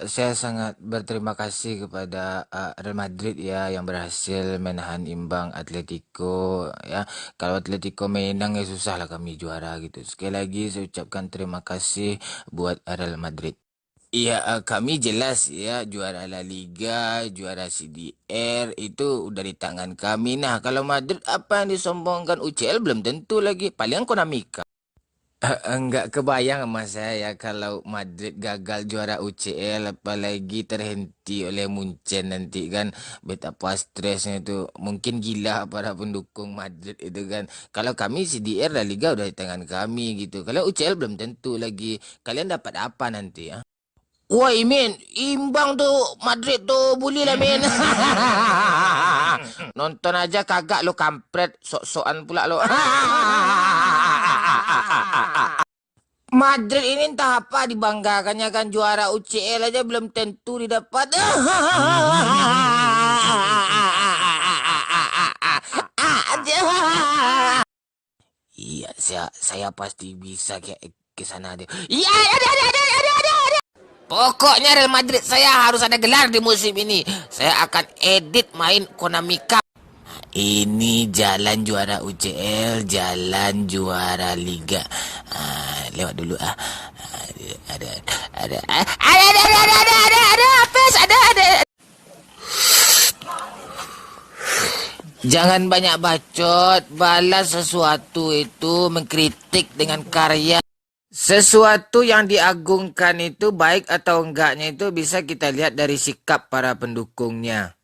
Saya sangat berterima kasih kepada Real Madrid ya yang berhasil menahan imbang Atletico ya. Kalau Atletico menang ya susah lah kami juara gitu. Sekali lagi saya ucapkan terima kasih buat Real Madrid. Iya, kami jelas ya juara La Liga, juara CDR itu udah di tangan kami. Nah, kalau Madrid apa yang disombongkan UCL belum tentu lagi. Palingan Konami. Enggak kebayang sama saya ya kalau Madrid gagal juara UCL apalagi terhenti oleh Munchen nanti kan betapa stresnya itu mungkin gila para pendukung Madrid itu kan kalau kami CDR La Liga udah di tangan kami gitu kalau UCL belum tentu lagi kalian dapat apa nanti ya. Woi Min, imbang tuh Madrid tuh bully lah Min. Nonton aja kagak lo kampret, sok-sokan pula lo. Madrid ini entah apa dibanggakannya kan juara UCL aja belum tentu didapat. Iya, saya pasti bisa ke sana deh. Iya, ada. Pokoknya Real Madrid saya harus ada gelar di musim ini. Saya akan edit main Konami Cup. Ini jalan juara UCL, jalan juara Liga. Lewat dulu Ada, ada, apes, ada. Jangan banyak bacot, balas sesuatu itu mengkritik dengan karya. Sesuatu yang diagungkan itu baik atau enggaknya itu bisa kita lihat dari sikap para pendukungnya.